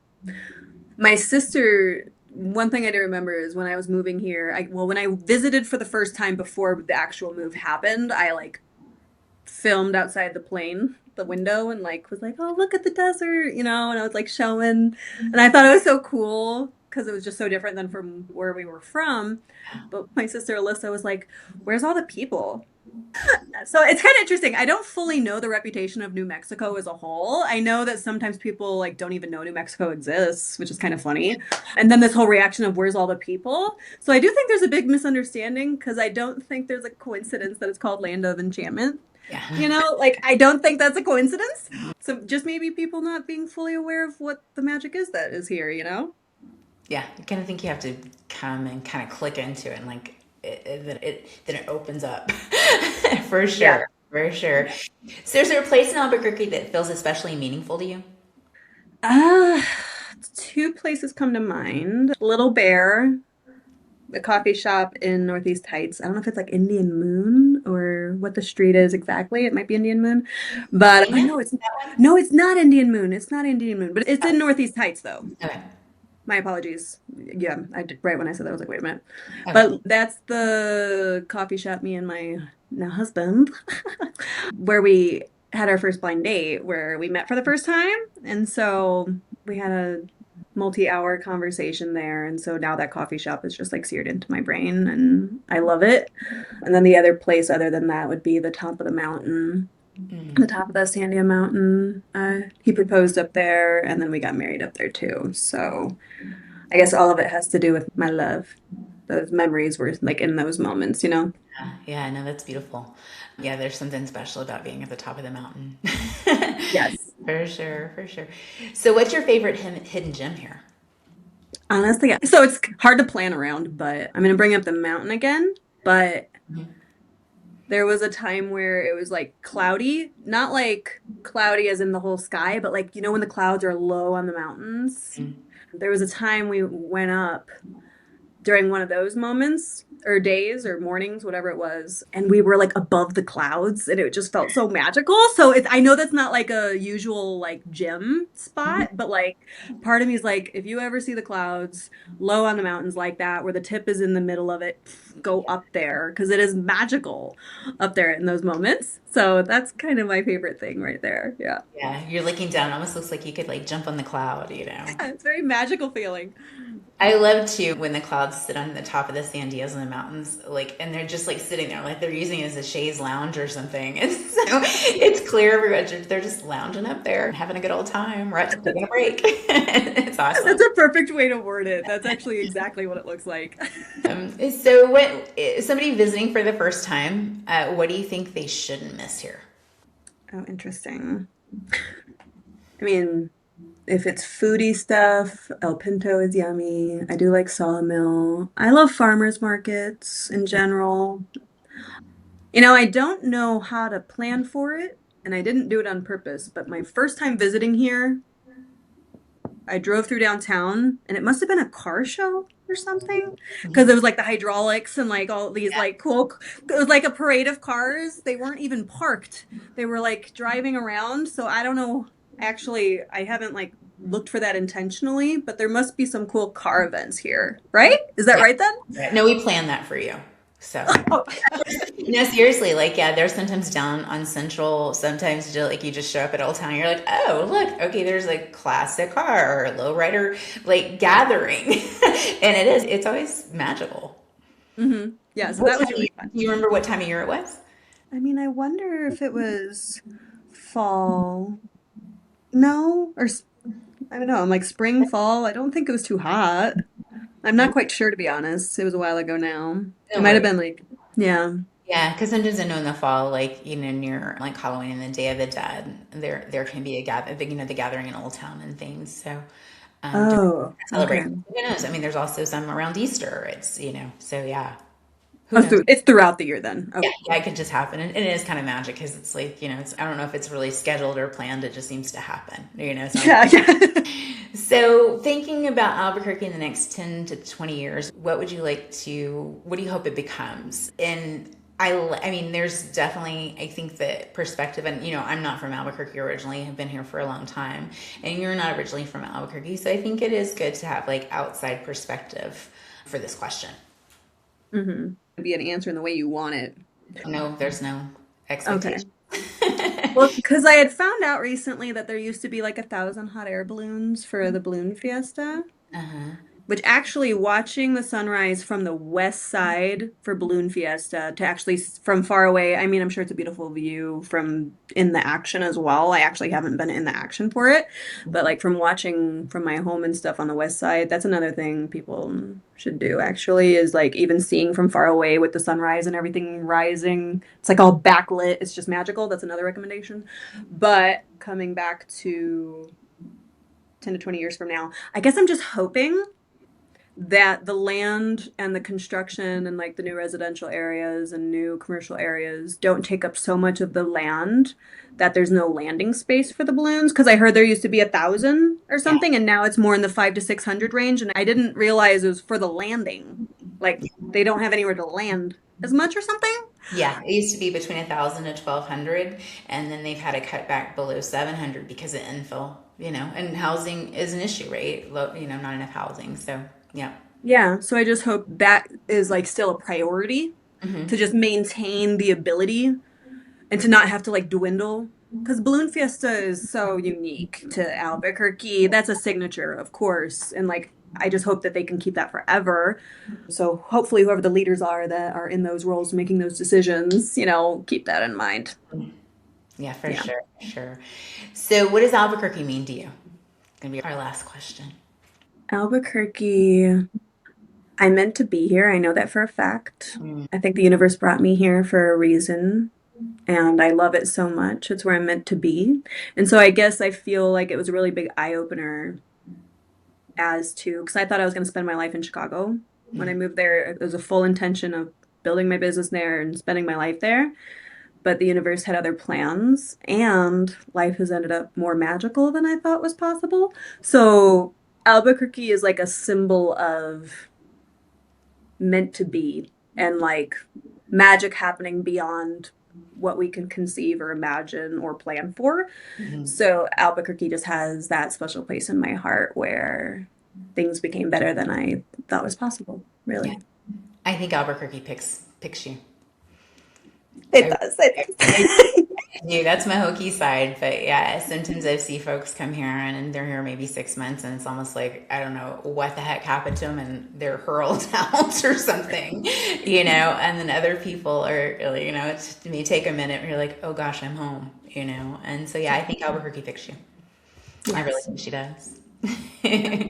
Speaker 1: My sister, one thing I do remember is when I was moving here, when I visited for the first time before the actual move happened, I like filmed outside the plane, the window, and like was like, oh, look at the desert, and I was like showing, and I thought it was so cool because it was just so different than from where we were from. But my sister Alyssa was like, where's all the people? So it's kind of interesting. I don't fully know the reputation of New Mexico as a whole. I know that sometimes people like don't even know New Mexico exists, which is kind of funny. And then this whole reaction of where's all the people? So I do think there's a big misunderstanding because I don't think there's a coincidence that it's called Land of Enchantment.
Speaker 2: Yeah.
Speaker 1: Like I don't think that's a coincidence. So just maybe people not being fully aware of what the magic is that is here.
Speaker 2: Yeah. I kind of think you have to come and kind of click into it and like then it opens up for
Speaker 1: Yeah.
Speaker 2: sure. For sure. So, is there a place in Albuquerque that feels especially meaningful to you?
Speaker 1: Uh, two places come to mind. Little Bear, the coffee shop in Northeast Heights. I don't know if it's like Indian Moon or what the street is exactly. It might be Indian Moon, but I
Speaker 2: Signoff?
Speaker 1: know it's no, it's not Indian Moon. It's not Indian Moon, but it's in Northeast Heights though.
Speaker 2: Okay.
Speaker 1: My apologies. Yeah, I did right when I said that. I was like, wait a minute.
Speaker 2: Okay.
Speaker 1: But that's the coffee shop me and my now husband where we had our first blind date where we met for the first time. And so we had a multi-hour conversation there. And so now that coffee shop is just like seared into my brain and I love it. And then the other place other than that would be the top of the mountain, the top of the Sandia Mountain. He proposed up there and then we got married up there too. So I guess all of it has to do with my love. Those memories were like in those moments.
Speaker 2: Yeah, I know that's beautiful. Yeah, there's something special about being at the top of the mountain.
Speaker 1: Yes.
Speaker 2: For sure, for sure. So, what's your favorite hidden gem here?
Speaker 1: Honestly, so it's hard to plan around, but I'm gonna bring up the mountain again. But there was a time where it was like cloudy, not like cloudy as in the whole sky, but like when the clouds are low on the mountains. There was a time we went up during one of those moments or days or mornings, whatever it was, and we were like above the clouds and it just felt so magical. So I know that's not like a usual like gym spot, but like part of me is like, if you ever see the clouds low on the mountains like that, where the tip is in the middle of it, go up there because it is magical up there in those moments. So that's kind of my favorite thing right there. Yeah.
Speaker 2: Yeah, you're looking down. It almost looks like you could like jump on the cloud, you know.
Speaker 1: It's a very magical feeling.
Speaker 2: I love too when the clouds sit on the top of the sandias in the mountains, like, and they're just like sitting there, like they're using it as a chaise lounge or something. And so it's clear everywhere. They're just lounging up there, having a good old time, right? Taking a break. It's awesome.
Speaker 1: That's a perfect way to word it. That's actually exactly what it looks like.
Speaker 2: So, what somebody visiting for the first time, what do you think they shouldn't miss here?
Speaker 1: Oh, interesting. I mean, if it's foodie stuff, El Pinto is yummy. I do like Sawmill. I love farmers markets in general. I don't know how to plan for it, and I didn't do it on purpose, but my first time visiting here, I drove through downtown, and it must have been a car show or something, because it was like the hydraulics and like all these like cool. It was like a parade of cars. They weren't even parked. They were like driving around. So I don't know. Actually, I haven't like looked for that intentionally, but there must be some cool car events here, right? Is that
Speaker 2: Yeah.
Speaker 1: right then?
Speaker 2: Right. No, we planned that for you. So.
Speaker 1: Oh,
Speaker 2: No, seriously, like, yeah, they're sometimes down on Central. Sometimes like you just show up at Old Town, you're like, oh, look, okay, there's a classic car or a lowrider like gathering, and it's always magical.
Speaker 1: yeah. So
Speaker 2: What
Speaker 1: that
Speaker 2: time
Speaker 1: was
Speaker 2: of year,
Speaker 1: really fun.
Speaker 2: do you remember what time of year it was?
Speaker 1: I mean, I wonder if it was fall. No, I don't know. I'm like spring, fall. I don't think it was too hot. I'm not quite sure to be honest. It was a while ago now. It
Speaker 2: No
Speaker 1: might have
Speaker 2: worries.
Speaker 1: been like, yeah.
Speaker 2: Yeah, because sometimes I know in the fall, like near like Halloween and the Day of the Dead, there can be a gather, the gathering in Old Town and things. So, different
Speaker 1: Oh, okay.
Speaker 2: celebrations. Who knows? I mean, there's also some around Easter. It's so yeah. Who
Speaker 1: Oh,
Speaker 2: knows?
Speaker 1: so it's throughout the year then.
Speaker 2: Yeah,
Speaker 1: Okay.
Speaker 2: yeah, it could just happen, and it is kind of magic because it's like I don't know if it's really scheduled or planned. It just seems to happen.
Speaker 1: Yeah, yeah.
Speaker 2: So thinking about Albuquerque in the next 10 to 20 years, what do you hope it becomes? And I mean, there's definitely, I think that perspective, and I'm not from Albuquerque originally. I've been here for a long time, and you're not originally from Albuquerque, so I think it is good to have like outside perspective for this question.
Speaker 1: Be an answer in the way you want it.
Speaker 2: No, there's no
Speaker 1: Okay.
Speaker 2: expectation.
Speaker 1: Well, because I had found out recently that there used to be like 1,000 hot air balloons for the balloon fiesta.
Speaker 2: Uh-huh.
Speaker 1: Which actually watching the sunrise from the west side for Balloon Fiesta to actually from far away, I mean, I'm sure it's a beautiful view from in the action as well. I actually haven't been in the action for it, but like from watching from my home and stuff on the west side, that's another thing people should do actually is like even seeing from far away with the sunrise and everything rising. It's like all backlit. It's just magical. That's another recommendation. But coming back to 10 to 20 years from now, I guess I'm just hoping that the land and the construction and like the new residential areas and new commercial areas don't take up so much of the land that there's no landing space for the balloons. Because I heard there used to be 1,000 or
Speaker 2: Yeah.
Speaker 1: something, and now it's more in the 5 to 600 range. And I didn't realize it was for the landing. Like they don't have anywhere to land as much or something.
Speaker 2: Yeah, it used to be between 1,000 to 1,200, and then they've had to cut back below 700 because of infill, and housing is an issue, right? Not enough housing. So, yeah.
Speaker 1: Yeah, so I just hope that is like still a priority to
Speaker 2: Hmm.
Speaker 1: just maintain the ability and to not have to like dwindle. Because Balloon Fiesta is so unique to Albuquerque. That's a signature, of course. And like, I just hope that they can keep that forever. So hopefully, whoever the leaders are that are in those roles making those decisions, keep that in mind.
Speaker 2: Yeah, for
Speaker 1: Yeah.
Speaker 2: sure, for sure. So, what does Albuquerque mean to you? Gonna be our last question.
Speaker 1: Albuquerque, I meant to be here. I know that for a fact.
Speaker 2: Mm.
Speaker 1: I think the universe brought me here for a reason. And I love it so much. It's where I'm meant to be. And so I guess I feel like it was a really big eye opener as to, because I thought I was going to spend my life in Chicago. When I moved there, it was a full intention of building my business there and spending my life there. But the universe had other plans, and life has ended up more magical than I thought was possible. So Albuquerque is like a symbol of meant to be and like magic happening beyond what we can conceive or imagine or plan for.
Speaker 2: Mhm.
Speaker 1: So Albuquerque just has that special place in my heart where things became better than I thought was possible,
Speaker 2: Yeah.
Speaker 1: really.
Speaker 2: I think Albuquerque picks you.
Speaker 1: It
Speaker 2: I,
Speaker 1: does. It
Speaker 2: I
Speaker 1: does.
Speaker 2: do. That's my hokey side. But yeah, sometimes I see folks come here and they're here maybe 6 months and it's almost like, I don't know what the heck happened to them and they're hurled out or something, and then other people are, it's may take a minute and you're like, oh gosh, I'm home. And so yeah, I think Albuquerque picks you. I really
Speaker 1: Yes.
Speaker 2: think she does.
Speaker 1: Yeah.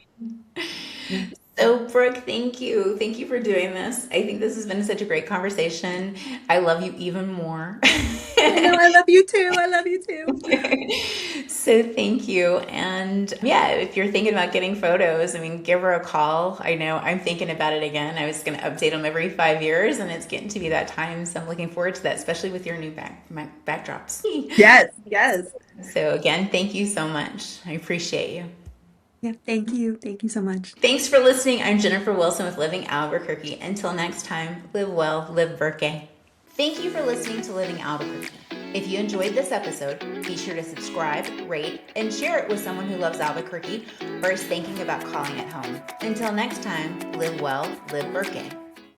Speaker 2: So, Brooke, thank you. Thank you for doing this. I think this has been such a great conversation. I love you even more.
Speaker 1: I know. I love you too. I love you too.
Speaker 2: So, thank you. And yeah, if you're thinking about getting photos, I mean, give her a call. I know I'm thinking about it again. I was going to update them every 5 years, and it's getting to be that time. So, I'm looking forward to that, especially with your new backdrops.
Speaker 1: Yes. Yes.
Speaker 2: So, again, thank you so much. I appreciate you.
Speaker 1: Yeah. Thank you. Thank you so much.
Speaker 2: Thanks for listening. I'm Jennifer Wilson with Living Albuquerque. Until next time, live well, live birthday. Thank you for listening to Living Albuquerque. If you enjoyed this episode, be sure to subscribe, rate, and share it with someone who loves Albuquerque or is thinking about calling it home. Until next time, live well, live birthday.